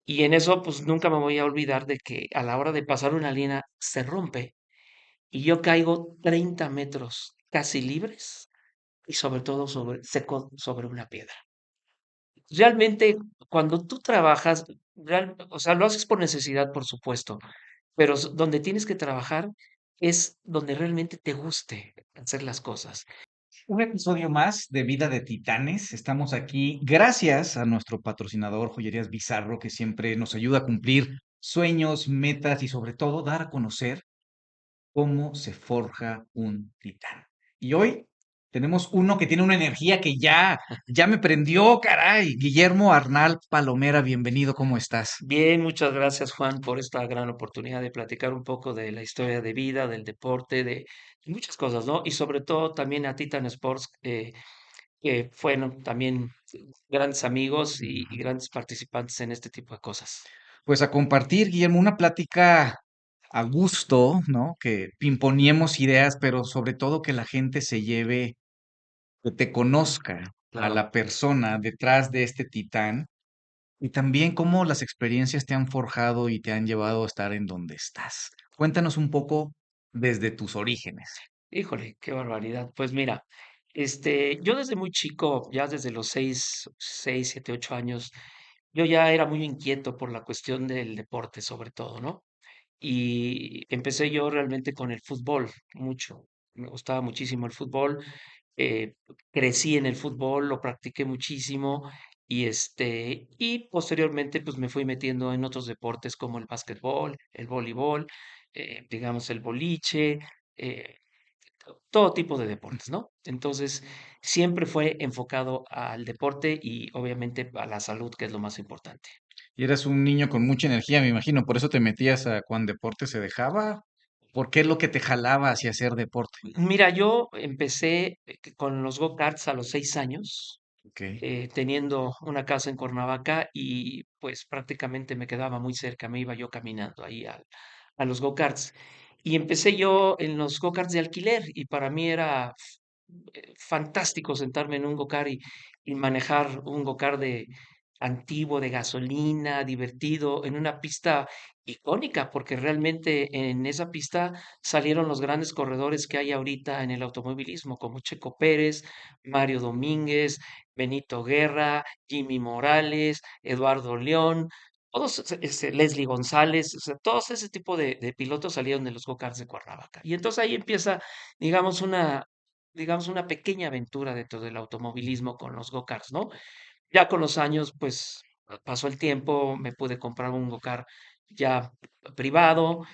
Y en eso, pues nunca me voy a olvidar de que a la hora de pasar una línea se rompe y yo caigo 30 metros casi libres y sobre todo seco sobre una piedra. Realmente, cuando tú trabajas, o sea, lo haces por necesidad, por supuesto, pero donde tienes que trabajar es donde realmente te guste hacer las cosas. Un episodio más de Vida de Titanes. Estamos aquí gracias a nuestro patrocinador Joyerías Bizarro, que siempre nos ayuda a cumplir sueños, metas y sobre todo dar a conocer cómo se forja un titán. Y hoy tenemos uno que tiene una energía que ya me prendió, caray. Guillermo Arnal Palomera, bienvenido, ¿cómo estás? Bien, muchas gracias, Juan, por esta gran oportunidad de platicar un poco de la historia de vida, del deporte, de muchas cosas, ¿no? Y sobre todo también a Titan Sports, que fueron también grandes amigos y grandes participantes en este tipo de cosas. Pues a compartir, Guillermo, una plática a gusto, ¿no? Que pimponeemos ideas, pero sobre todo que la gente se lleve, que te conozca a Claro. la persona detrás de este titán y también cómo las experiencias te han forjado y te han llevado a estar en donde estás. Cuéntanos un poco desde tus orígenes. Híjole, qué barbaridad. Pues mira, yo desde muy chico, ya desde los 7, 8 años, yo ya era muy inquieto por la cuestión del deporte, sobre todo, ¿no? Y empecé yo realmente con el fútbol, mucho. Me gustaba muchísimo el fútbol. eh, Crecí en el fútbol, lo practiqué muchísimo y posteriormente pues me fui metiendo en otros deportes como el básquetbol, el voleibol, digamos el boliche, eh, todo tipo de deportes, ¿no? Entonces, siempre fue enfocado al deporte y obviamente a la salud, que es lo más importante. Y eras un niño con mucha energía, me imagino, por eso te metías a cuando deporte se dejaba. ¿Por qué es lo que te jalaba hacia hacer deporte? Mira, yo empecé con los go-karts a los 6 años, Ok. teniendo una casa en Cuernavaca y pues prácticamente me quedaba muy cerca, me iba yo caminando ahí a los go-karts. Y empecé yo en los go-karts de alquiler y para mí era fantástico sentarme en un go-kart y manejar un go-kart de antiguo, de gasolina, divertido, en una pista icónica, porque realmente en esa pista salieron los grandes corredores que hay ahorita en el automovilismo, como Checo Pérez, Mario Domínguez, Benito Guerra, Jimmy Morales, Eduardo León, todos, Leslie González, o sea, todos ese tipo de pilotos salieron de los go-karts de Cuernavaca. Y entonces ahí empieza, digamos, una pequeña aventura dentro del automovilismo con los go-karts, ¿no? Ya con los años, pues pasó el tiempo, me pude comprar un go-kart ya privado,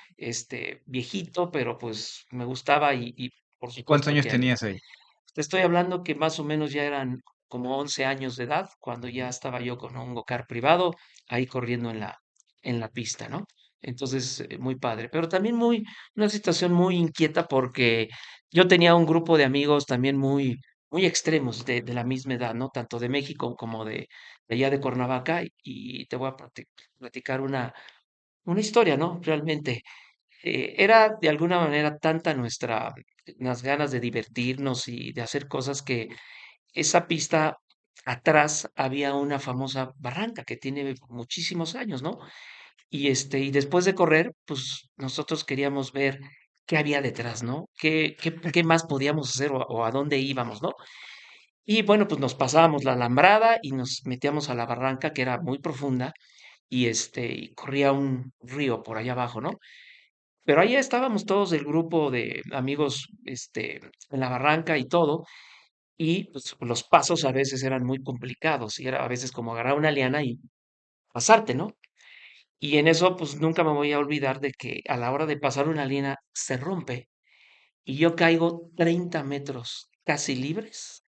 viejito, pero pues me gustaba y por ¿Y cuántos supuesto años que tenías ahí? te estoy hablando que más o menos ya eran como 11 años de edad cuando ya estaba yo con un go-kart privado ahí corriendo en la pista, ¿no? Entonces, muy padre, pero también una situación muy inquieta porque yo tenía un grupo de amigos también muy extremos de la misma edad, ¿no? Tanto de México como de allá de Cuernavaca y te voy a platicar una historia, ¿no? Realmente. Era de alguna manera tanta las ganas de divertirnos y de hacer cosas que esa pista atrás había una famosa barranca que tiene muchísimos años, ¿no? Y después de correr, pues nosotros queríamos ver qué había detrás, ¿no? ¿Qué más podíamos hacer o a dónde íbamos, ¿no? Y bueno, pues nos pasábamos la alambrada y nos metíamos a la barranca que era muy profunda y corría un río por allá abajo, ¿no? Pero ahí estábamos todos del grupo de amigos, en la barranca y todo, y pues los pasos a veces eran muy complicados y era a veces como agarrar una liana y pasarte, ¿no? Y en eso pues nunca me voy a olvidar de que a la hora de pasar una liana se rompe y yo caigo 30 metros casi libres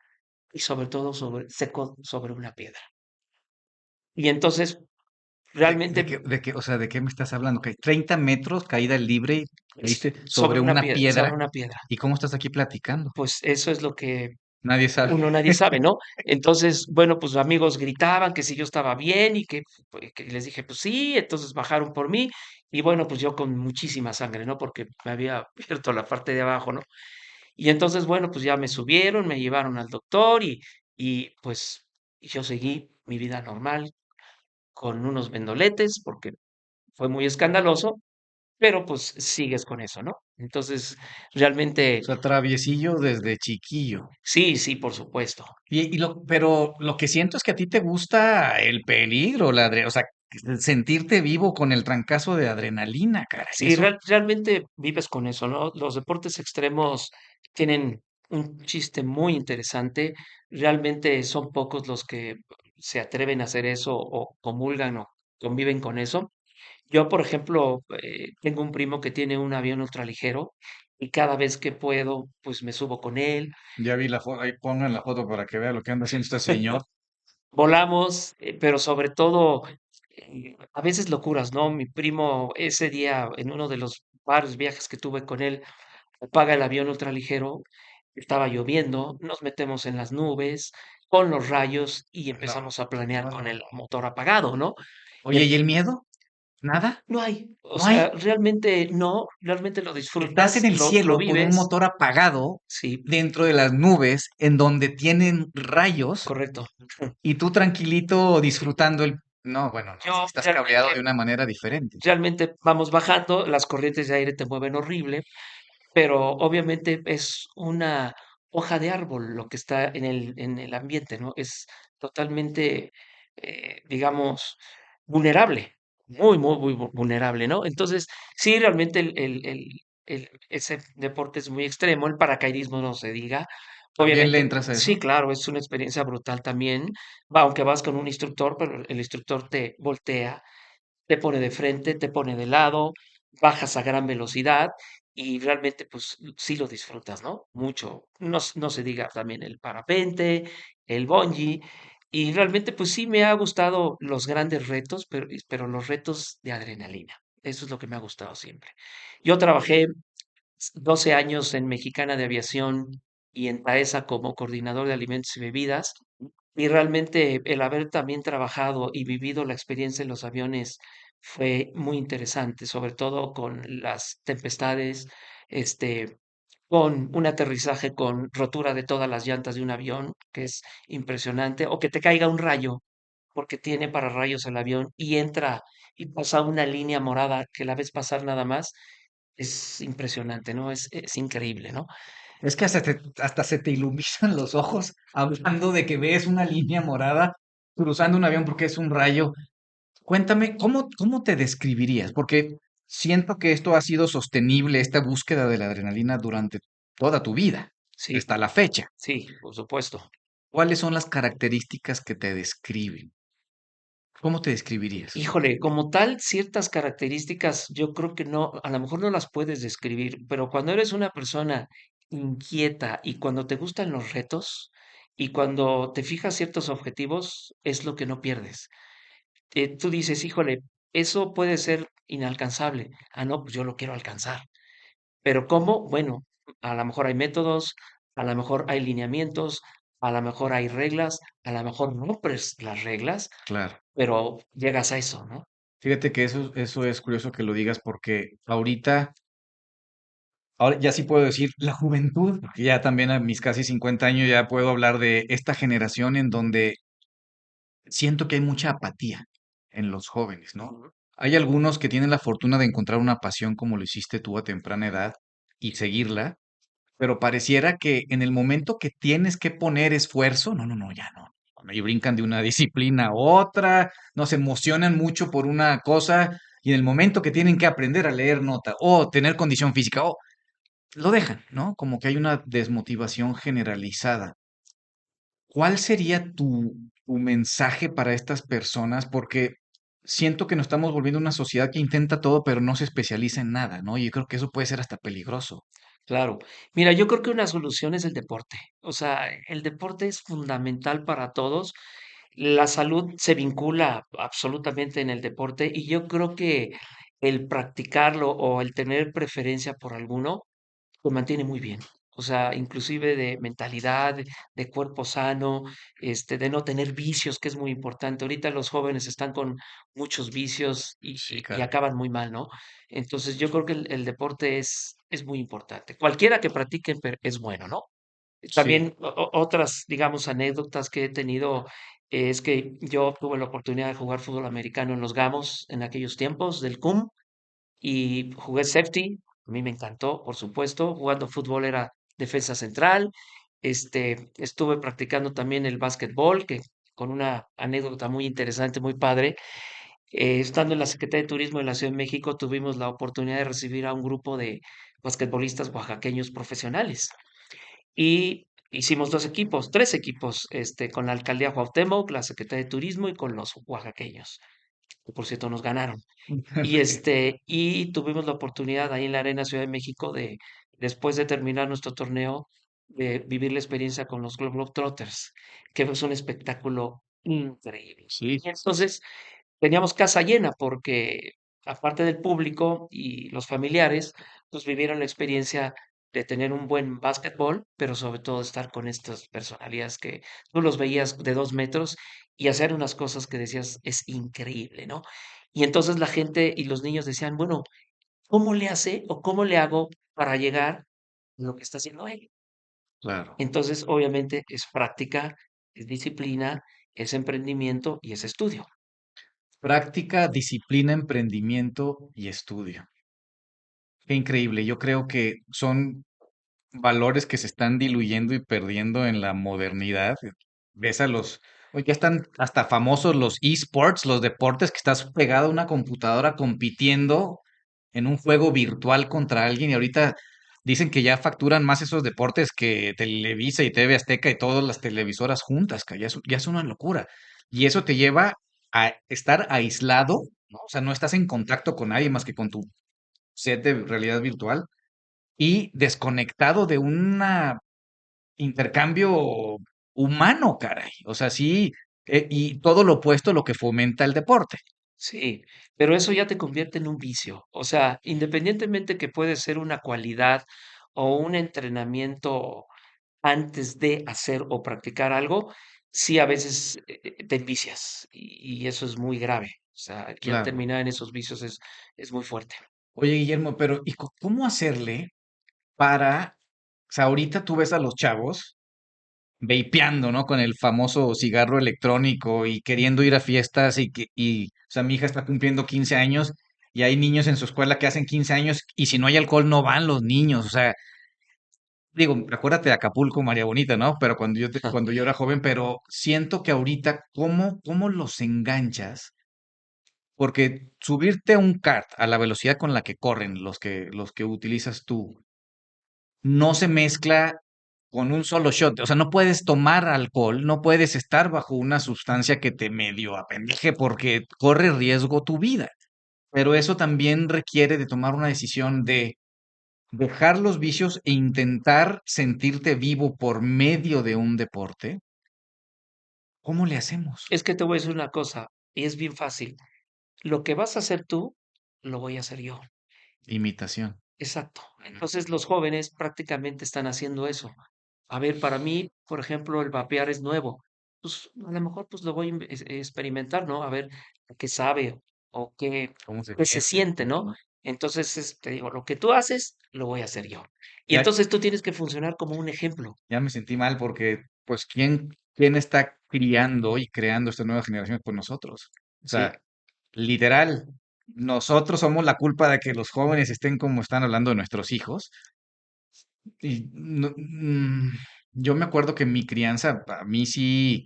y sobre todo seco sobre una piedra. Y entonces realmente O sea, ¿de qué me estás hablando? Que 30 metros, caída libre, y caíste sobre sobre una una piedra, piedra. sobre una piedra. ¿Y cómo estás aquí platicando? Pues eso es lo que Nadie sabe. nadie sabe, ¿no? Entonces, bueno, pues amigos gritaban que si yo estaba bien y que les dije, pues sí, entonces bajaron por mí y bueno, pues yo con muchísima sangre, ¿no? Porque me había abierto la parte de abajo, ¿no? Y entonces, bueno, pues ya me subieron, me llevaron al doctor y pues yo seguí mi vida normal, con unos vendoletes, porque fue muy escandaloso, pero pues sigues con eso, ¿no? Entonces, O realmente, sea, traviesillo desde chiquillo. sí, sí, por supuesto. Pero lo que siento es que a ti te gusta el peligro, o sea, sentirte vivo con el trancazo de adrenalina, caray. Sí, Eso, realmente vives con eso, ¿no? Los deportes extremos tienen un chiste muy interesante. Realmente son pocos los que se atreven a hacer eso o comulgan o conviven con eso. Yo, por ejemplo, tengo un primo que tiene un avión ultraligero y cada vez que puedo, pues me subo con él. ya vi la foto, ahí pongan la foto para que vea lo que anda haciendo este señor. Volamos, pero sobre todo, a veces locuras, ¿no? Mi primo ese día, en uno de los varios viajes que tuve con él, apaga el avión ultraligero, estaba lloviendo, nos metemos en las nubes con los rayos y No, empezamos a planear no, con no. el motor apagado, ¿no? Y Oye, ¿y el miedo? ¿Nada? no hay, o No sea, hay. realmente no, realmente lo Estás en disfrutas, el lo cielo con un vives, motor apagado sí, dentro de las nubes en donde tienen rayos correcto. y tú tranquilito disfrutando el... No, bueno, no, sí Yo estás cableado de una manera diferente. realmente vamos bajando, las corrientes de aire te mueven horrible, pero obviamente es una hoja de árbol lo que está en el ambiente, ¿no? Es totalmente, digamos, vulnerable, muy vulnerable, ¿no? Entonces, sí, realmente ese deporte es muy extremo, el paracaidismo no se diga. ¿También le Obviamente, entras a sí, eso? claro, es una experiencia brutal también, aunque vas con un instructor, pero el instructor te voltea, te pone de frente, te pone de lado, bajas a gran velocidad y realmente, pues, sí lo disfrutas, ¿no? Mucho. No se diga también el parapente, el bungee, y realmente, pues, sí me ha gustado los grandes retos, pero los retos de adrenalina. Eso es lo que me ha gustado siempre. Yo trabajé 12 años en Mexicana de Aviación y en Taesa como coordinador de alimentos y bebidas. Y realmente el haber también trabajado y vivido la experiencia en los aviones fue muy interesante, sobre todo con las tempestades, este, con un aterrizaje con rotura de todas las llantas de un avión, que es impresionante, o que te caiga un rayo, porque tiene pararrayos el avión y entra y pasa una línea morada que la ves pasar nada más, es impresionante, ¿no? Es increíble, ¿no? Es que hasta se te iluminan los ojos hablando de que ves una línea morada cruzando un avión porque es un rayo. Cuéntame, ¿cómo te describirías? Porque siento que esto ha sido sostenible, esta búsqueda de la adrenalina durante toda tu vida, Sí, hasta la fecha. sí, por supuesto. ¿Cuáles son las características que te describen? ¿Cómo te describirías? Híjole, como tal, ciertas características yo creo que no, a lo mejor no las puedes describir, pero cuando eres una persona inquieta y cuando te gustan los retos y cuando te fijas ciertos objetivos, es lo que no pierdes. Tú dices, híjole, eso puede ser inalcanzable. Ah, no, pues yo lo quiero alcanzar. Pero ¿cómo? Bueno, a lo mejor hay métodos, a lo mejor hay lineamientos, a lo mejor hay reglas, a lo mejor rompes las reglas, Claro. pero llegas a eso, ¿no? Fíjate que eso es curioso que lo digas porque ahora ya sí puedo decir la juventud, porque ya también a mis casi 50 años ya puedo hablar de esta generación en donde siento que hay mucha apatía en los jóvenes, ¿no? Ujú. Hay algunos que tienen la fortuna de encontrar una pasión como lo hiciste tú a temprana edad y seguirla, pero pareciera que en el momento que tienes que poner esfuerzo, no, no, no, ya no. No, y brincan de una disciplina a otra, no se emocionan mucho por una cosa y en el momento que tienen que aprender a leer nota o tener condición física, o lo dejan, ¿no? Como que hay una desmotivación generalizada. ¿Cuál sería tu mensaje para estas personas? Porque siento que nos estamos volviendo una sociedad que intenta todo, pero no se especializa en nada, ¿no? Y yo creo que eso puede ser hasta peligroso. Claro. Mira, yo creo que una solución es el deporte. O sea, el deporte es fundamental para todos. La salud se vincula absolutamente en el deporte y yo creo que el practicarlo o el tener preferencia por alguno lo mantiene muy bien. O sea, inclusive de mentalidad, de cuerpo sano, de no tener vicios, que es muy importante. Ahorita los jóvenes están con muchos vicios Sí, y caray. acaban muy mal, ¿no? Entonces, yo creo que el deporte es muy importante. Cualquiera que practique es bueno, ¿no? Sí, También otras, digamos, anécdotas que he tenido. es que yo tuve la oportunidad de jugar fútbol americano en los Gamos en aquellos tiempos del CUM y jugué safety. A mí me encantó, por supuesto. Jugando fútbol era defensa central. Estuve practicando también el básquetbol, que con una anécdota muy interesante, muy padre. Estando en la Secretaría de Turismo de la Ciudad de México, tuvimos la oportunidad de recibir a un grupo de basquetbolistas oaxaqueños profesionales. Y hicimos dos equipos, tres equipos, con la Alcaldía Cuauhtémoc, la Secretaría de Turismo y con los oaxaqueños, que por cierto nos ganaron. Sí, Y tuvimos la oportunidad ahí en la Arena Ciudad de México de, después de terminar nuestro torneo, de vivir la experiencia con los Globetrotters, que es un espectáculo increíble. sí, Y entonces teníamos casa llena porque aparte del público y los familiares, pues vivieron la experiencia de tener un buen básquetbol, pero sobre todo estar con estas personalidades que tú los veías de 2 metros y hacer unas cosas que decías es increíble, ¿no? Y entonces la gente y los niños decían, bueno, ¿cómo le hace o cómo le hago para llegar a lo que está haciendo él? claro. Entonces, obviamente, es práctica, es disciplina, es emprendimiento y es estudio. Práctica, disciplina, emprendimiento y estudio. Qué increíble. Yo creo que son valores que se están diluyendo y perdiendo en la modernidad. Ves a los, hoy ya están hasta famosos los esports, los deportes que estás pegado a una computadora compitiendo en un juego virtual contra alguien y ahorita dicen que ya facturan más esos deportes que Televisa y TV Azteca y todas las televisoras juntas, que ya es una locura. Y eso te lleva a estar aislado, ¿no? O sea, no estás en contacto con nadie más que con tu set de realidad virtual y desconectado de un intercambio humano, caray. O sea, sí, y todo lo opuesto a lo que fomenta el deporte. Sí, pero eso ya te convierte en un vicio. O sea, independientemente que puede ser una cualidad o un entrenamiento antes de hacer o practicar algo, sí a veces te envicias y eso es muy grave. O sea, ya Claro. terminar en esos vicios es muy fuerte. Oye, Guillermo, pero ¿y cómo hacerle para, o sea, ahorita tú ves a los chavos vapeando, ¿no? Con el famoso cigarro electrónico y queriendo ir a fiestas o sea, mi hija está cumpliendo 15 años y hay niños en su escuela que hacen 15 años y si no hay alcohol no van los niños, o sea, digo, acuérdate de Acapulco, María Bonita, ¿no? Pero cuando yo era joven, pero siento que ahorita, ¿cómo los enganchas? Porque subirte a un kart a la velocidad con la que corren los que utilizas tú, no se mezcla con un solo shot. O sea, no puedes tomar alcohol, no puedes estar bajo una sustancia que te medio apendeje porque corre riesgo tu vida. Pero eso también requiere de tomar una decisión de dejar los vicios e intentar sentirte vivo por medio de un deporte. ¿Cómo le hacemos? Es que te voy a decir una cosa, y es bien fácil. Lo que vas a hacer tú, lo voy a hacer yo. Imitación. Exacto. Entonces los jóvenes prácticamente están haciendo eso. A ver, para mí, por ejemplo, el vapear es nuevo. Pues a lo mejor pues lo voy a experimentar, ¿no? A ver qué sabe o ¿Cómo se qué se siente? siente, ¿no? Entonces, te digo, lo que tú haces, lo voy a hacer yo. Y Ya, entonces tú tienes que funcionar como un ejemplo. ya me sentí mal porque, pues, ¿quién está criando y creando estas nuevas generaciones? Pues nosotros. O Sí, sea, literal, nosotros somos la culpa de que los jóvenes estén como están hablando de nuestros hijos. Y yo me acuerdo que mi crianza, a mí sí,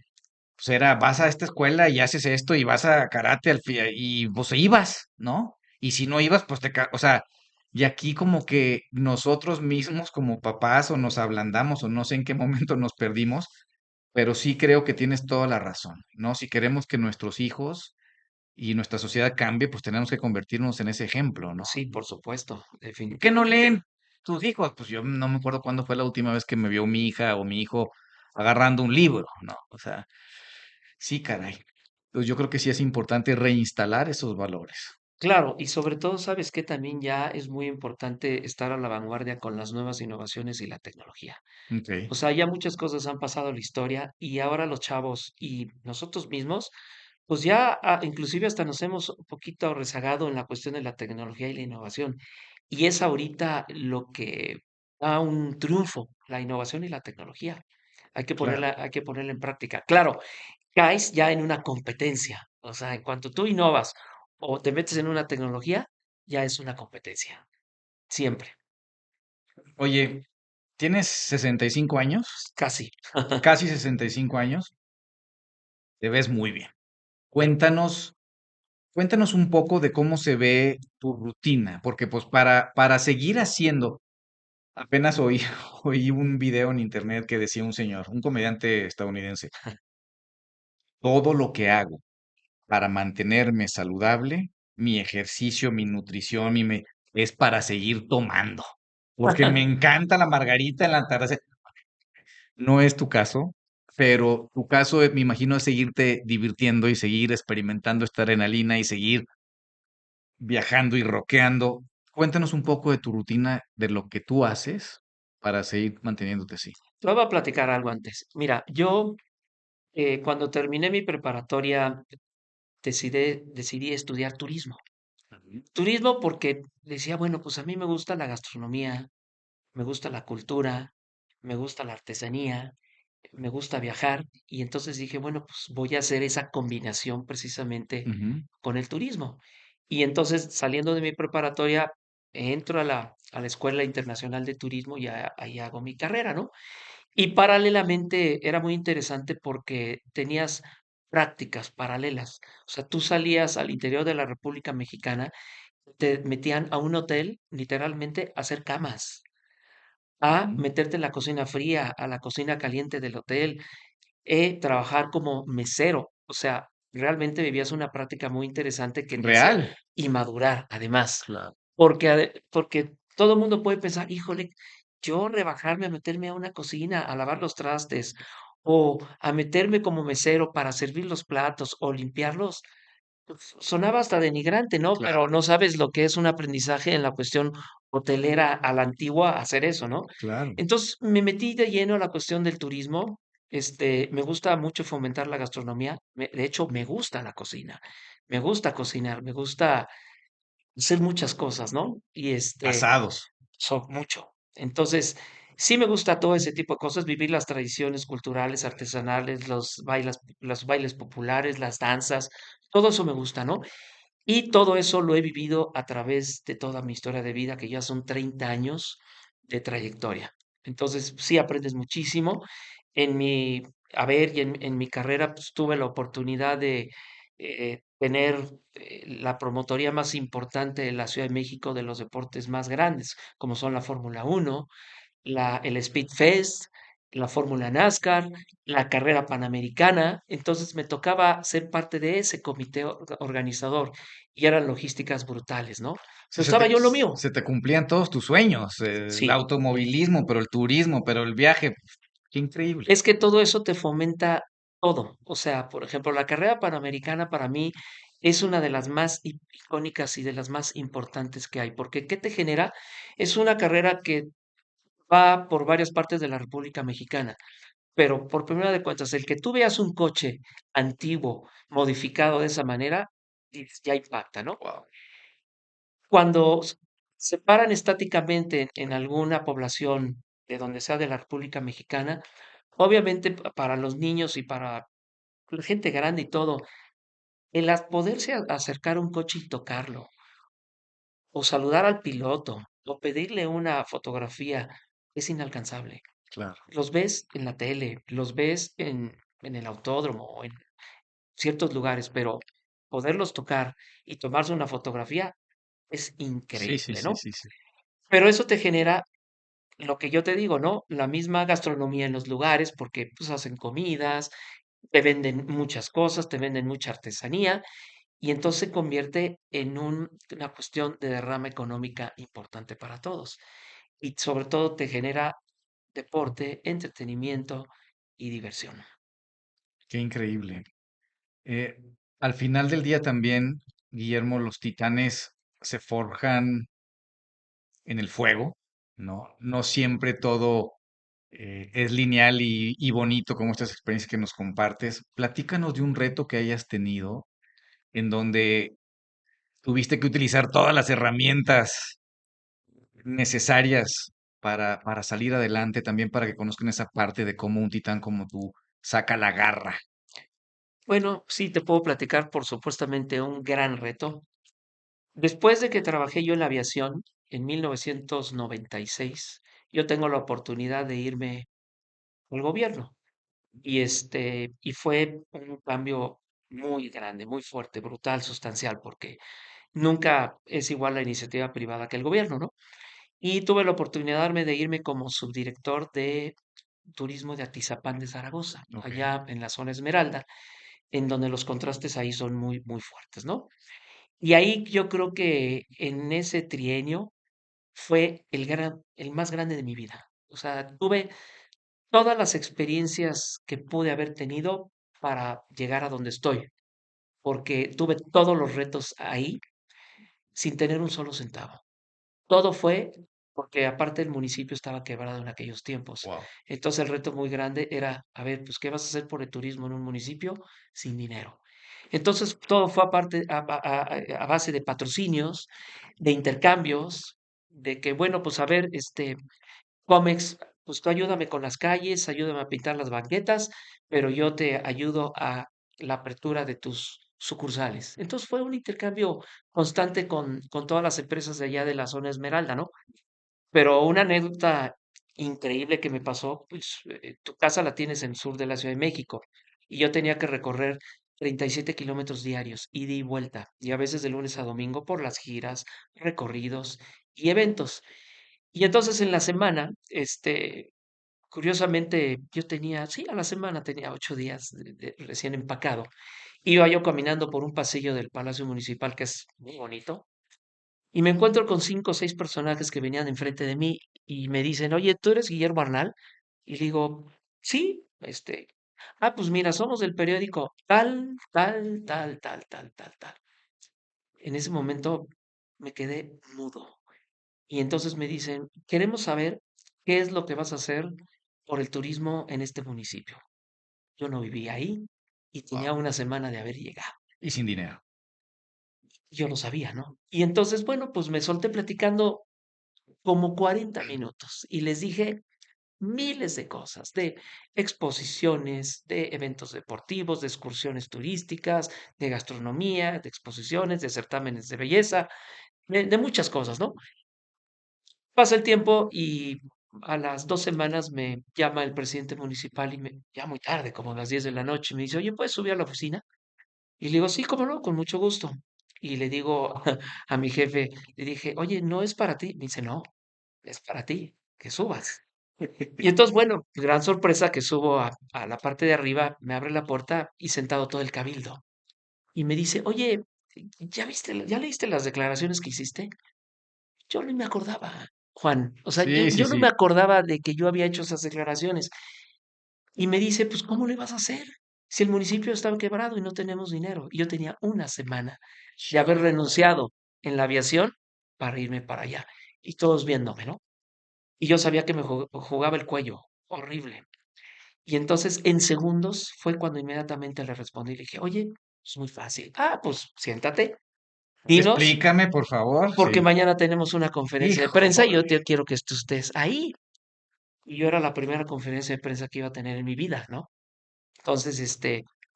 pues era, vas a esta escuela y haces esto y vas a karate y pues ibas, ¿no? Y si no ibas, pues o sea, y aquí como que nosotros mismos como papás o nos ablandamos o no sé en qué momento nos perdimos, pero sí creo que tienes toda la razón, ¿no? Si queremos que nuestros hijos y nuestra sociedad cambie, pues tenemos que convertirnos en ese ejemplo, ¿no? sí, por supuesto, ¿Por qué no definitivamente. leen tus hijos? Pues yo no me acuerdo cuándo fue la última vez que me vio mi hija o mi hijo agarrando un libro, ¿no? O sea, sí, caray. Pues yo creo que sí es importante reinstalar esos valores. Claro, y sobre todo, ¿sabes que también ya es muy importante estar a la vanguardia con las nuevas innovaciones y la tecnología? Ok, O sea, ya muchas cosas han pasado en la historia y ahora los chavos y nosotros mismos, pues ya inclusive hasta nos hemos un poquito rezagado en la cuestión de la tecnología y la innovación. Y es ahorita lo que da un triunfo, la innovación y la tecnología. claro. Hay que ponerla en práctica. Claro, caes ya en una competencia. O sea, en cuanto tú innovas o te metes en una tecnología, ya es una competencia, siempre, Oye, tienes 65 años, casi. casi 65 años, te ves muy bien. Cuéntanos, cuéntanos un poco de cómo se ve tu rutina, porque pues para seguir haciendo, apenas oí, oí un video en internet que decía un señor, un comediante estadounidense, todo lo que hago para mantenerme saludable, mi ejercicio, mi nutrición, es para seguir tomando, porque me encanta la margarita en la tarde. No es tu caso, pero tu caso, me imagino, es seguirte divirtiendo y seguir experimentando esta adrenalina y seguir viajando y rockeando. Cuéntanos un poco de tu rutina, de lo que tú haces para seguir manteniéndote así. Te voy a platicar algo antes. Mira, yo cuando terminé mi preparatoria decidí estudiar turismo. Ujú. Turismo porque decía, bueno, pues a mí me gusta la gastronomía, me gusta la cultura, me gusta la artesanía, me gusta viajar y entonces dije, bueno, pues voy a hacer esa combinación precisamente Ujú. con el turismo. Y entonces saliendo de mi preparatoria, entro a la Escuela Internacional de Turismo y ahí hago mi carrera, ¿no? Y paralelamente era muy interesante porque tenías prácticas paralelas. O sea, tú salías al interior de la República Mexicana, te metían a un hotel, literalmente, a hacer camas, a Ujú. meterte en la cocina fría, a la cocina caliente del hotel, trabajar como mesero. O sea, realmente vivías una práctica muy interesante que te hacía Real. y madurar, además. Claro. Porque todo el mundo puede pensar, híjole, yo rebajarme a meterme a una cocina, a lavar los trastes, o a meterme como mesero para servir los platos o limpiarlos, pues, sonaba hasta denigrante, ¿no? Pero Claro, no sabes lo que es un aprendizaje en la cuestión hotelera a la antigua, hacer eso, ¿no? claro. Entonces me metí de lleno a la cuestión del turismo. Me gusta mucho fomentar la gastronomía. De hecho, me gusta la cocina. Me gusta cocinar, me gusta hacer muchas cosas, ¿no? Asados. Mucho. Entonces, sí me gusta todo ese tipo de cosas, vivir las tradiciones culturales, artesanales, los bailes populares, las danzas, todo eso me gusta, ¿no? Y todo eso lo he vivido a través de toda mi historia de vida, que ya son 30 años de trayectoria. Entonces, sí aprendes muchísimo. En mi haber y en mi carrera, pues, tuve la oportunidad de, tener, la promotoría más importante de la Ciudad de México de los deportes más grandes, como son la Fórmula 1, el Speed Fest, la Fórmula NASCAR, la carrera panamericana. Entonces me tocaba ser parte de ese comité organizador y eran logísticas brutales, ¿no? Sí, Pero estaba yo en lo mío. se te cumplían todos tus sueños, el Sí, automovilismo, pero el turismo, pero el viaje. Qué increíble. es que todo eso te fomenta todo. O sea, por ejemplo, la carrera panamericana para mí es una de las más icónicas y de las más importantes que hay, porque ¿qué te genera? Es una carrera que va por varias partes de la República Mexicana. Pero por primera de cuentas, el que tú veas un coche antiguo, modificado de esa manera, dices, ya impacta, ¿no? Wow. Cuando se paran estáticamente en alguna población de donde sea de la República Mexicana, obviamente para los niños y para la gente grande y todo, poderse acercar a un coche y tocarlo, o saludar al piloto, o pedirle una fotografía, es inalcanzable. Claro. Los ves en la tele, los ves en el autódromo, ciertos lugares, pero poderlos tocar y tomarse una fotografía es Sí, sí, increíble, sí, ¿no? sí, sí. Pero eso te genera lo que yo te digo, ¿no? La misma gastronomía en los lugares, porque pues hacen comidas, te venden muchas cosas, te venden mucha artesanía y entonces se convierte en una cuestión de derrama económica importante para todos. Y sobre todo te genera deporte, entretenimiento y diversión. Qué increíble. Eh, Al final del día también, Guillermo, los titanes se forjan en el fuego, ¿no? No siempre todo es lineal y bonito como estas experiencias que nos compartes. Platícanos de un reto que hayas tenido en donde tuviste que utilizar todas las herramientas necesarias para salir adelante, también para que conozcan esa parte de cómo un titán como tú saca la garra. Bueno, sí, te puedo platicar por supuestamente un gran reto. Después de que trabajé yo en la aviación en 1996, yo tengo la oportunidad de irme al gobierno y fue un cambio muy grande, muy fuerte, brutal, sustancial, porque nunca es igual la iniciativa privada que el gobierno, ¿no? Y tuve la oportunidad de irme como subdirector de turismo de Atizapán de Zaragoza, Ok, allá en la zona Esmeralda, en donde los contrastes ahí son muy, muy fuertes, ¿no? Y ahí yo creo que en ese trienio fue el más grande de mi vida. O sea, tuve todas las experiencias que pude haber tenido para llegar a donde estoy, porque tuve todos los retos ahí sin tener un solo centavo. Todo fue porque aparte el municipio estaba quebrado en aquellos tiempos. wow. Entonces el reto muy grande era, a ver, pues, ¿qué vas a hacer por el turismo en un municipio sin dinero? Entonces todo fue aparte, a base de patrocinios, de intercambios, de que, bueno, pues a ver, Comex, pues tú ayúdame con las calles, ayúdame a pintar las banquetas, pero yo te ayudo a la apertura de tus sucursales. Entonces fue un intercambio constante con todas las empresas de allá de la zona Esmeralda, ¿no? Pero una anécdota increíble que me pasó, pues tu casa la tienes en el sur de la Ciudad de México y yo tenía que recorrer 37 kilómetros diarios, ida y vuelta, y a veces de lunes a domingo por las giras, recorridos y eventos. Y entonces en la semana, curiosamente, yo tenía, sí, a la semana tenía 8 días recién empacado. Iba yo caminando por un pasillo del Palacio Municipal que es muy bonito y me encuentro con 5 o 6 personajes que venían enfrente de mí y me dicen, oye, ¿tú eres Guillermo Arnal? Y digo, sí, pues mira, somos del periódico tal, tal, tal, tal, tal, tal, tal. En ese momento me quedé mudo. Y entonces me dicen, queremos saber qué es lo que vas a hacer por el turismo en este municipio. Yo no vivía ahí y tenía Wow. una semana de haber llegado. Y sin dinero. Yo lo sabía, ¿no? Y entonces, bueno, pues me solté platicando como 40 minutos y les dije miles de cosas, de exposiciones, de eventos deportivos, de excursiones turísticas, de gastronomía, de exposiciones, de certámenes de belleza, de muchas cosas, ¿no? Pasa el tiempo y a las 2 semanas me llama el presidente municipal ya muy tarde, como a las 10 de la noche, me dice, oye, ¿puedes subir a la oficina? Y le digo, sí, cómo no, con mucho gusto. Y le digo a mi jefe, le dije, oye, no es para ti. Me dice, no, es para ti, que subas. Y entonces, bueno, gran sorpresa que subo a la parte de arriba, me abre la puerta y sentado todo el cabildo. Y me dice, oye, ¿ya leíste las declaraciones que hiciste? Yo ni me acordaba, Juan. O sea, yo, Sí, sí, yo no me sí. acordaba de que yo había hecho esas declaraciones. Y me dice, pues, ¿cómo le vas a hacer? Si el municipio estaba quebrado y no tenemos dinero. Y yo tenía una semana de haber renunciado en la aviación para irme para allá. Y todos viéndome, ¿no? Y yo sabía que me jugaba el cuello. Horrible. Y entonces, en segundos, fue cuando inmediatamente le respondí y le dije, oye, es muy fácil. Ah, pues siéntate, dinos, Explícame, por favor. porque Sí. mañana tenemos una conferencia de prensa y yo Híjole. quiero que tú estés ahí. Y yo era la primera conferencia de prensa que iba a tener en mi vida, ¿no? Entonces,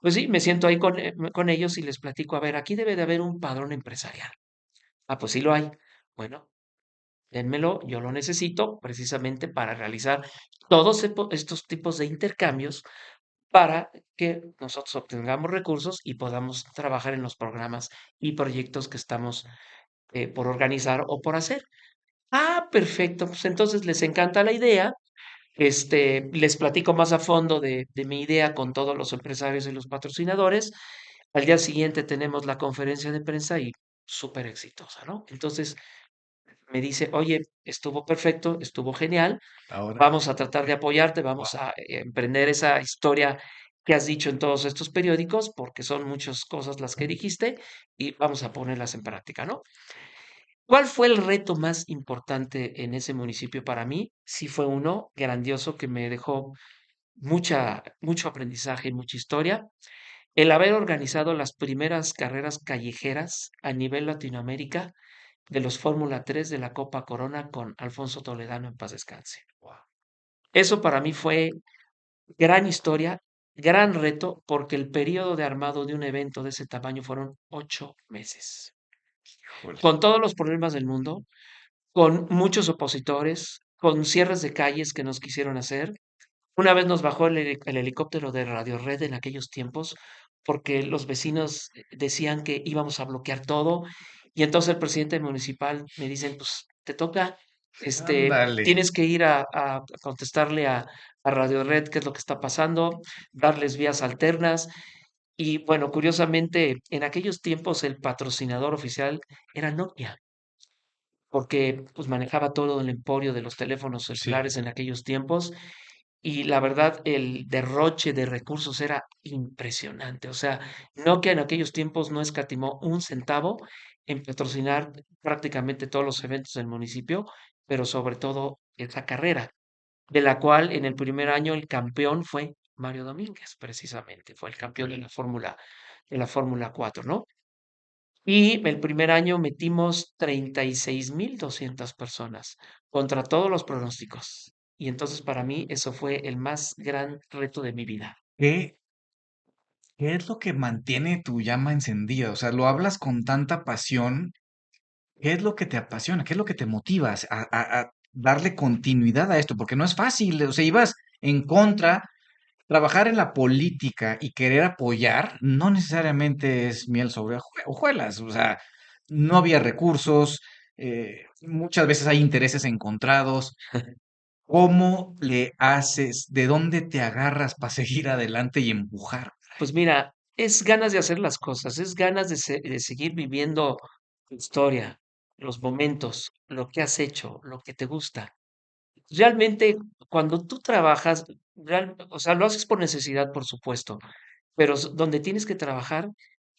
pues sí, me siento ahí con ellos y les platico, a ver, aquí debe de haber un padrón empresarial. Ah, pues sí lo hay. Bueno, dénmelo, yo lo necesito precisamente para realizar todos estos tipos de intercambios para que nosotros obtengamos recursos y podamos trabajar en los programas y proyectos que estamos por organizar o por hacer. Ah, perfecto. Pues entonces les encanta la idea. Les platico más a fondo de mi idea con todos los empresarios y los patrocinadores. Al día siguiente tenemos la conferencia de prensa y súper exitosa, ¿no? Entonces me dice, oye, estuvo perfecto, estuvo genial, Ahora. vamos a tratar de apoyarte, vamos Wow. a emprender esa historia que has dicho en todos estos periódicos, porque son muchas cosas las que dijiste, y vamos a ponerlas en práctica, ¿no? ¿Cuál fue el reto más importante en ese municipio para mí? Sí fue uno grandioso que me dejó mucho aprendizaje y mucha historia. El haber organizado las primeras carreras callejeras a nivel Latinoamérica de los Fórmula 3 de la Copa Corona con Alfonso Toledano en paz descanse. Wow. Eso para mí fue gran historia, gran reto porque el periodo de armado de un evento de ese tamaño fueron 8 meses, Híjole. con todos los problemas del mundo, con muchos opositores, con cierres de calles que nos quisieron hacer. Una vez nos bajó el helicóptero de Radio Red en aquellos tiempos, porque los vecinos decían que íbamos a bloquear todo, y entonces el presidente municipal me dice, pues te toca, Ándale. tienes que ir a contestarle a Radio Red qué es lo que está pasando, darles vías alternas. Y bueno, curiosamente, en aquellos tiempos el patrocinador oficial era Nokia, porque pues manejaba todo el emporio de los teléfonos Sí. celulares en aquellos tiempos y la verdad, el derroche de recursos era impresionante. O sea, Nokia en aquellos tiempos no escatimó un centavo en patrocinar prácticamente todos los eventos del municipio, pero sobre todo esa carrera, de la cual en el primer año el campeón fue Mario Domínguez, precisamente, fue el campeón de la Fórmula 4, ¿no? Y el primer año metimos 36.200 personas contra todos los pronósticos. Y entonces para mí eso fue el más gran reto de mi vida. ¿Qué, qué es lo que mantiene tu llama encendida? O sea, lo hablas con tanta pasión. ¿Qué es lo que te apasiona? ¿Qué es lo que te motiva a darle continuidad a esto? Porque no es fácil. O sea, ibas en contra. Trabajar en la política y querer apoyar no necesariamente es miel sobre hojuelas. O sea, no había recursos. Muchas veces hay intereses encontrados. ¿Cómo le haces? ¿De dónde te agarras para seguir adelante y empujar? Pues mira, es ganas de hacer las cosas, es ganas de seguir viviendo tu historia, los momentos, lo que has hecho, lo que te gusta. Realmente, cuando tú trabajas, o sea, lo haces por necesidad, por supuesto, pero donde tienes que trabajar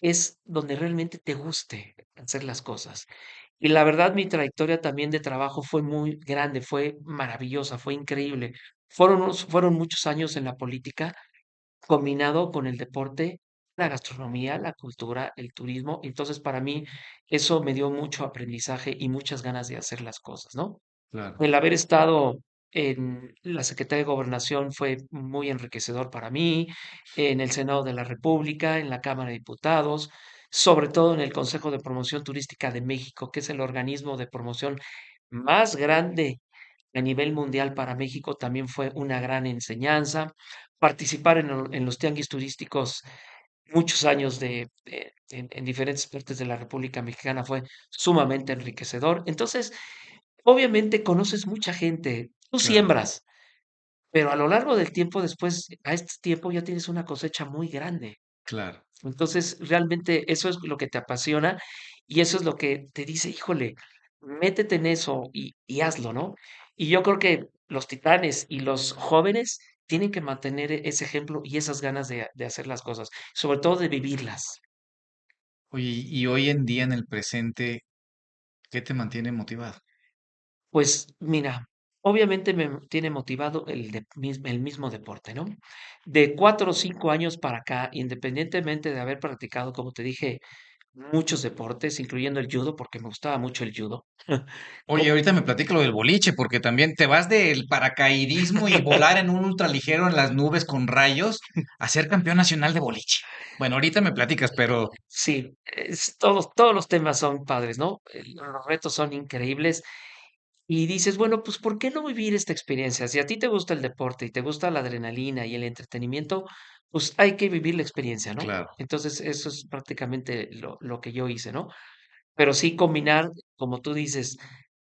es donde realmente te guste hacer las cosas. Y la verdad, mi trayectoria también de trabajo fue muy grande, fue maravillosa, fue increíble. Fueron muchos años en la política, combinado con el deporte, la gastronomía, la cultura, el turismo. Entonces, para mí, eso me dio mucho aprendizaje y muchas ganas de hacer las cosas, ¿no? Claro. El haber estado en la Secretaría de Gobernación fue muy enriquecedor para mí, en el Senado de la República, en la Cámara de Diputados, sobre todo en el Consejo de Promoción Turística de México, que es el organismo de promoción más grande a nivel mundial para México, también fue una gran enseñanza. Participar en los tianguis turísticos muchos años en diferentes partes de la República Mexicana fue sumamente enriquecedor. Entonces, obviamente conoces mucha gente, tú Claro, siembras, pero a lo largo del tiempo después, a este tiempo ya tienes una cosecha muy grande. claro. Entonces, realmente eso es lo que te apasiona y eso es lo que te dice, híjole, métete en eso y hazlo, ¿no? Y yo creo que los titanes y los jóvenes tienen que mantener ese ejemplo y esas ganas de hacer las cosas, sobre todo de vivirlas. Oye, y hoy en día, en el presente, ¿qué te mantiene motivado? Pues mira, obviamente me tiene motivado el mismo deporte, ¿no? De 4 o 5 años para acá, independientemente de haber practicado, como te dije, muchos deportes, incluyendo el judo, porque me gustaba mucho el judo. Oye, ahorita me platica lo del boliche, porque también te vas del paracaidismo y volar en un ultraligero en las nubes con rayos a ser campeón nacional de boliche. Bueno, ahorita me platicas, pero Sí, todos los temas son padres, ¿no? Los retos son increíbles. Y dices, bueno, pues ¿por qué no vivir esta experiencia? Si a ti te gusta el deporte y te gusta la adrenalina y el entretenimiento, pues hay que vivir la experiencia, ¿no? claro. Entonces, eso es prácticamente lo que yo hice, ¿no? Pero sí combinar, como tú dices,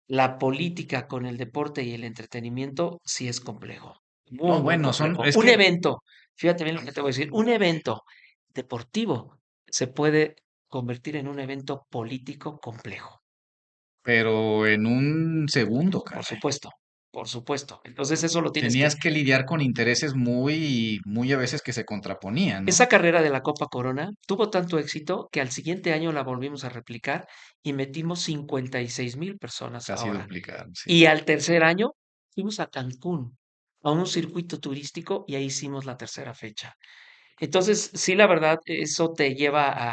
la política con el deporte y el entretenimiento, sí es complejo, muy, No, muy bueno, complejo. es Un que, evento, fíjate bien lo que te voy a decir, un evento deportivo se puede convertir en un evento político complejo. pero en un segundo, Por caray. supuesto, por supuesto. Entonces eso lo tienes que. Tenías que lidiar con intereses muy a veces que se contraponían, ¿no? Esa carrera de la Copa Corona tuvo tanto éxito que al siguiente año la volvimos a replicar y metimos 56.000 personas Casi ahora. duplicar, sí. Y al tercer año fuimos a Cancún, a un circuito turístico y ahí hicimos la tercera fecha. Entonces, sí, la verdad, eso te lleva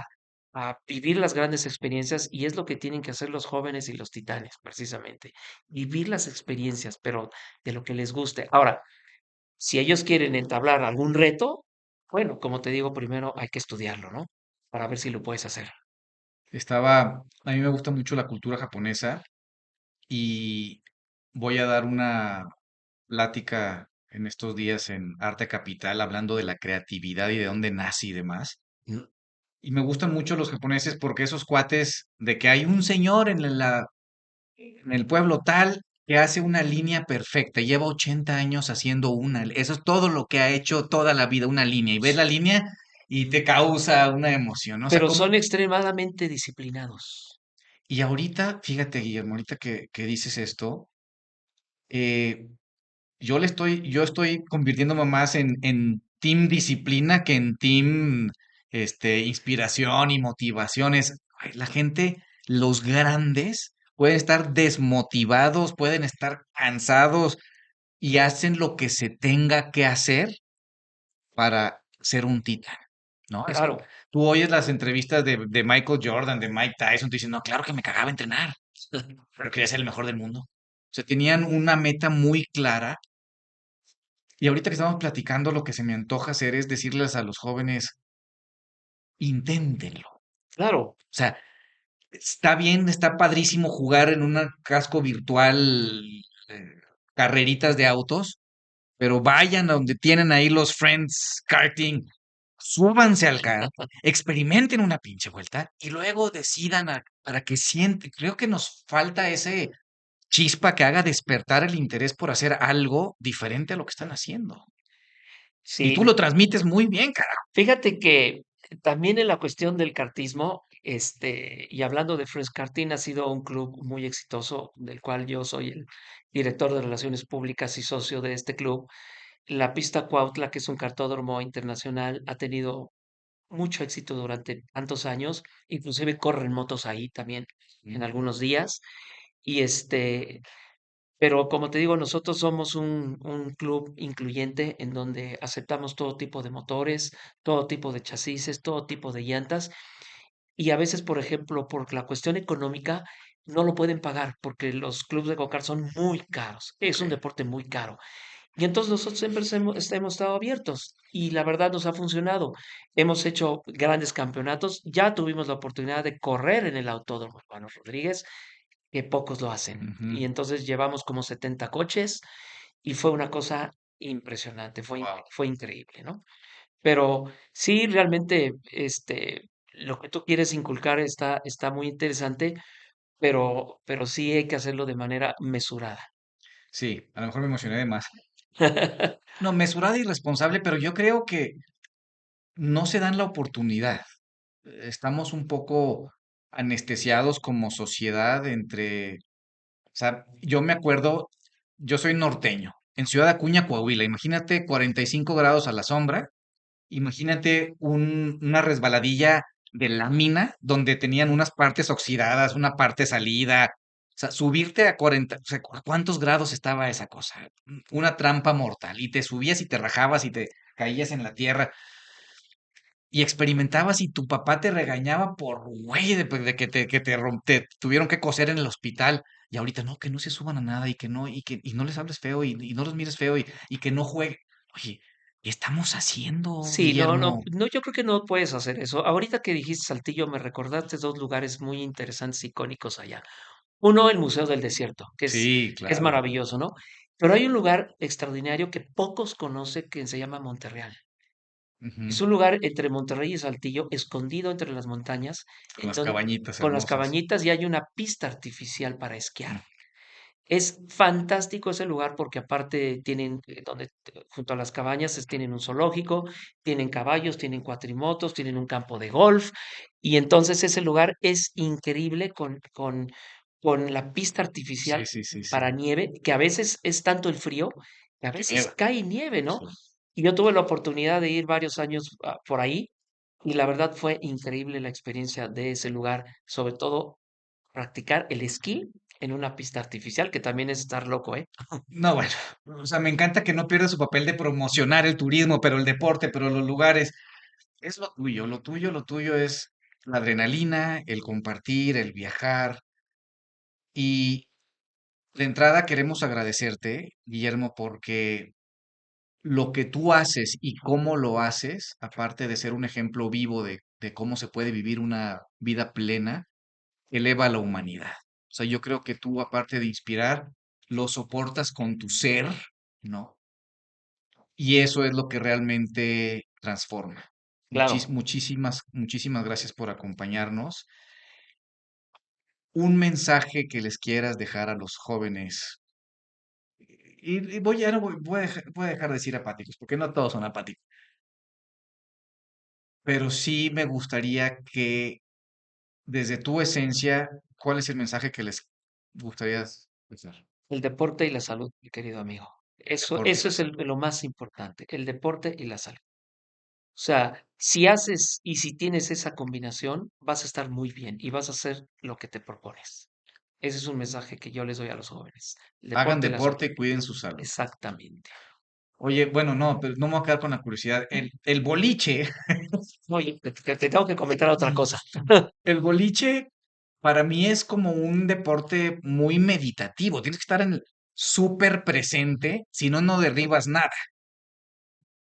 a vivir las grandes experiencias y es lo que tienen que hacer los jóvenes y los titanes, precisamente. Vivir las experiencias, pero de lo que les guste. Ahora, si ellos quieren entablar algún reto, Bueno, como te digo, primero hay que estudiarlo, ¿no? Para ver si lo puedes hacer. A mí me gusta mucho la cultura japonesa y voy a dar una plática en estos días en Arte Capital hablando de la creatividad y de dónde nace y demás. Mm. Y me gustan mucho los japoneses porque esos cuates de que hay un señor en el pueblo tal que hace una línea perfecta, lleva 80 años haciendo una, eso es todo lo que ha hecho toda la vida, una línea, y ves la línea y te causa una emoción, ¿no? O sea, Pero como, son extremadamente disciplinados. y ahorita, fíjate, Guillermo, ahorita que dices esto, eh, yo estoy convirtiéndome más en team disciplina que en team, inspiración y motivaciones. Ay, la gente, los grandes, pueden estar desmotivados, pueden estar cansados y hacen lo que se tenga que hacer para ser un titán, ¿no? Claro, Tú oyes las entrevistas de Michael Jordan, de Mike Tyson, te dicen, no, claro que me cagaba entrenar, pero quería ser el mejor del mundo. O sea, tenían una meta muy clara y ahorita que estamos platicando, lo que se me antoja hacer es decirles a los jóvenes, inténtenlo. claro. O sea, está bien, está padrísimo jugar en un casco virtual, eh, carreritas de autos, pero vayan a donde tienen ahí los friends karting, súbanse al kart, experimenten una pinche vuelta y luego decidan para que sienten. Creo que nos falta ese chispa que haga despertar el interés por hacer algo diferente a lo que están haciendo. Y tú Sí, lo transmites muy bien, carajo. fíjate que también en la cuestión del kartismo, y hablando de Fresh Karting, ha sido un club muy exitoso, del cual yo soy el director de relaciones públicas y socio de este club. La pista Cuautla, que es un cartódromo internacional, ha tenido mucho éxito durante tantos años, inclusive corren motos ahí también en algunos días. Y pero como te digo, nosotros somos un club incluyente en donde aceptamos todo tipo de motores, todo tipo de chasis, todo tipo de llantas. Y a veces, por ejemplo, por la cuestión económica, no lo pueden pagar porque los clubes de go-kart son muy caros. Es un Ok. deporte muy caro. Y entonces nosotros siempre hemos estado abiertos y la verdad nos ha funcionado. Hemos hecho grandes campeonatos. Ya tuvimos la oportunidad de correr en el Autódromo Hermano Rodríguez, que pocos lo hacen. Ujú. Y entonces llevamos como 70 coches y fue una cosa impresionante, Wow. fue increíble, ¿no? Pero sí, realmente, lo que tú quieres inculcar está muy interesante, pero sí hay que hacerlo de manera mesurada. Sí, a lo mejor me emocioné de más. No, mesurada y responsable, pero yo creo que no se dan la oportunidad. Estamos un poco anestesiados como sociedad entre, o sea, yo me acuerdo, yo soy norteño, en Ciudad Acuña, Coahuila, imagínate 45 grados a la sombra. Imagínate una resbaladilla de lámina donde tenían unas partes oxidadas, una parte salida. O sea, subirte a 40, o sea, ¿a cuántos grados estaba esa cosa? Una trampa mortal. Y te subías y te rajabas y te caías en la tierra y experimentabas y tu papá te regañaba por güey de te tuvieron que coser en el hospital. Y ahorita no, que no se suban a nada y no les hables feo y no los mires feo y que no jueguen. Oye, ¿qué estamos haciendo, Sí, Guillermo? no, yo creo que no puedes hacer eso. Ahorita que dijiste Saltillo, me recordaste dos lugares muy interesantes, icónicos allá. Uno, el Museo del Desierto, Sí, que es claro. maravilloso, ¿no? Pero hay un lugar extraordinario que pocos conocen que se llama Monterreal. Es Ujú. un lugar entre Monterrey y Saltillo, escondido entre las montañas, Con en las don- cabañitas con las hermosas. cabañitas y hay una pista artificial para esquiar. Mm. Es fantástico ese lugar porque aparte tienen, junto a las cabañas tienen un zoológico, tienen caballos, tienen cuatrimotos, tienen un campo de golf y entonces ese lugar es increíble con la pista Sí, artificial sí, sí, para sí. nieve, que a veces es tanto el frío que a Qué veces miedo. cae nieve, ¿no? Sí. Y yo tuve la oportunidad de ir varios años por ahí y la verdad fue increíble la experiencia de ese lugar, sobre todo practicar el esquí en una pista artificial, que también es estar loco, ¿eh? No, bueno, o sea, me encanta que no pierda su papel de promocionar el turismo, pero el deporte, pero los lugares. Es lo tuyo, lo tuyo es la adrenalina, el compartir, el viajar. Y de entrada queremos agradecerte, Guillermo, porque lo que tú haces y cómo lo haces, aparte de ser un ejemplo vivo de cómo se puede vivir una vida plena, eleva a la humanidad. O sea, yo creo que tú, aparte de inspirar, lo soportas con tu ser, ¿no? Y eso es lo que realmente transforma. Claro, Muchísimas gracias por acompañarnos. Un mensaje que les quieras dejar a los jóvenes. Y voy, ya no voy, voy a dejar de decir apáticos, porque no todos son apáticos. Pero sí me gustaría que, desde tu esencia, ¿cuál es el mensaje que les gustaría expresar? el deporte y la salud, mi querido amigo. Deporte y Eso la es salud. lo más importante, el deporte y la salud. O sea, si haces y si tienes esa combinación, vas a estar muy bien y vas a hacer lo que te propones. Ese es un mensaje que yo les doy a los jóvenes. El Hagan deporte y la salud. deporte y cuiden su salud. Exactamente. Oye, bueno, no, pero no me voy a quedar con la curiosidad. El boliche, Oye, te tengo que comentar otra cosa. el boliche para mí es como un deporte muy meditativo. Tienes que estar en súper presente, si no, no derribas nada.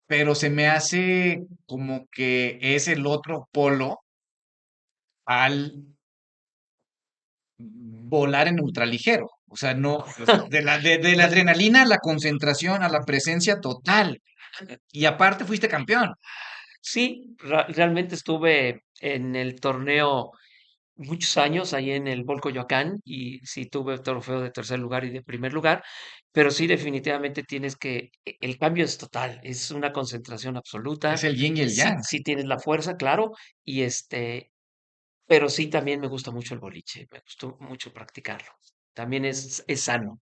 Pero se me hace como que es el otro polo al volar en ultraligero. O sea, no, de la adrenalina a la concentración, a la presencia total. Y aparte fuiste campeón. Sí, realmente estuve en el torneo muchos años ahí en el Volco Coyoacán y sí tuve trofeo de tercer lugar y de primer lugar, pero sí definitivamente tienes que, el cambio es total, es una concentración absoluta, Es el yin y el sí, yang, sí tienes la fuerza, claro, y pero sí también me gusta mucho el boliche, me gustó mucho practicarlo. También es sano,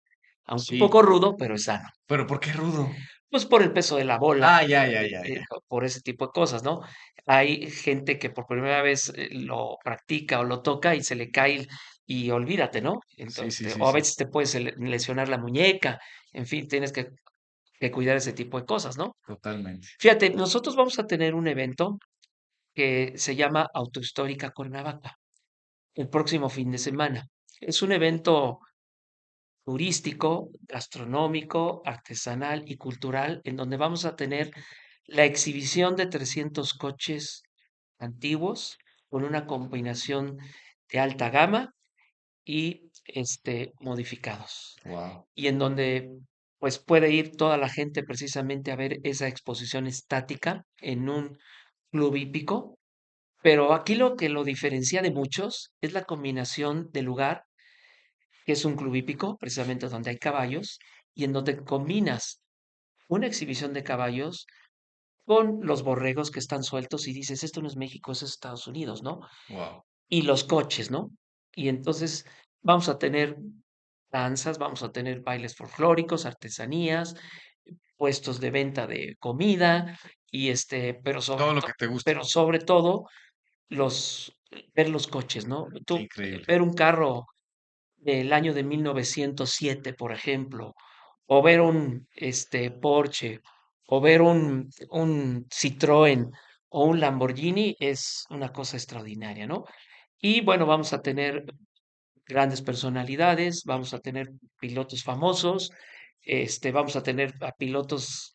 aunque un sí. poco rudo, pero es sano. Pero ¿por qué rudo? Pues por el peso de la bola, Ah, ya, ya, ya, ya. por ese tipo de cosas, ¿no? Hay gente que por primera vez lo practica o lo toca y se le cae y olvídate, ¿no? Sí, sí, Entonces, sí, o a sí, veces te puedes lesionar la muñeca, en fin, tienes que cuidar ese tipo de cosas, ¿no? totalmente. Fíjate, nosotros vamos a tener un evento que se llama Autohistórica Cuernavaca el próximo fin de semana. Es un evento turístico, gastronómico, artesanal y cultural, en donde vamos a tener la exhibición de 300 coches antiguos con una combinación de alta gama y modificados. Wow. Y en donde pues puede ir toda la gente precisamente a ver esa exposición estática en un club hípico. Pero aquí lo que lo diferencia de muchos es la combinación de lugar, que es un club hípico, precisamente donde hay caballos, y en donde combinas una exhibición de caballos con los borregos que están sueltos y dices, esto no es México, es Estados Unidos, ¿no? Wow. Y los coches, ¿no? Y entonces vamos a tener danzas, vamos a tener bailes folclóricos, artesanías, puestos de venta de comida y Todo lo que te gusta. pero sobre todo ver los coches, ¿no? Qué Tú increíble. ver un carro del año de 1907, por ejemplo, o ver un Porsche, o ver un Citroën o un Lamborghini es una cosa extraordinaria, ¿no? Y bueno, vamos a tener grandes personalidades, vamos a tener pilotos famosos, vamos a tener a pilotos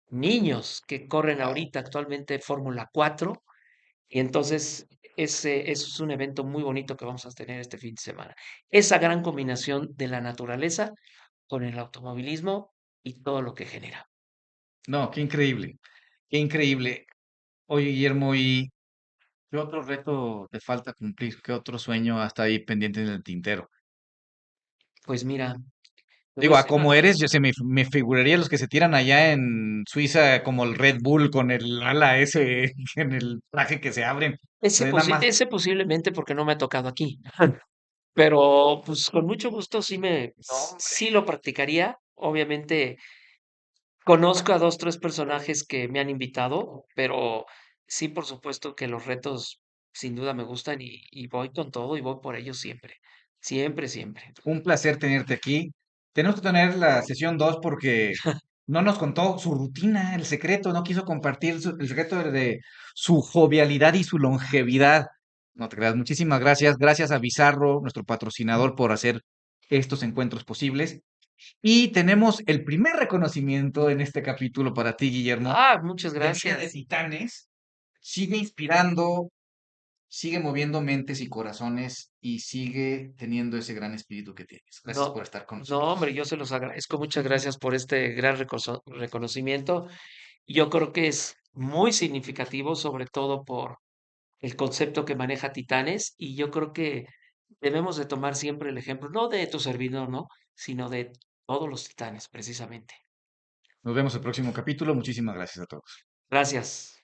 niños que corren Wow. ahorita actualmente Fórmula 4 y entonces eso es un evento muy bonito que vamos a tener este fin de semana. Esa gran combinación de la naturaleza con el automovilismo y todo lo que genera. No, qué increíble. Qué increíble. Oye, Guillermo, ¿y qué otro reto te falta cumplir? ¿Qué otro sueño hasta ahí pendiente en el tintero? Pues mira, te voy a Digo, a decir una como eres, cosa. yo se me figuraría los que se tiran allá en Suiza como el Red Bull con el ala ese, en el traje que se abren. Se ve nada más. Ese posiblemente porque no me ha tocado aquí, pero pues con mucho gusto No, hombre. sí lo practicaría. Obviamente conozco a dos, tres personajes que me han invitado, pero sí, por supuesto que los retos sin duda me gustan y voy con todo y voy por ellos siempre. Siempre, siempre. Un placer tenerte aquí. Tenemos que tener la sesión 2 porque no nos contó su rutina, el secreto, no quiso compartir el secreto de su jovialidad y su longevidad. No te creas, muchísimas gracias. Gracias a Bizarro, nuestro patrocinador, por hacer estos encuentros posibles. Y tenemos el primer reconocimiento en este capítulo para ti, Guillermo, Ah, muchas de Vida de gracias. Titanes. Sigue inspirando, sigue moviendo mentes y corazones y sigue teniendo ese gran espíritu que tienes. Gracias por No, estar con no, hombre, nosotros. yo se los agradezco. Muchas gracias por este gran reconocimiento. Yo creo que es muy significativo, sobre todo por el concepto que maneja Titanes, y yo creo que debemos de tomar siempre el ejemplo, no de tu servidor, ¿no? Sino de todos los titanes, precisamente. Nos vemos el próximo capítulo. Muchísimas gracias a todos. Gracias.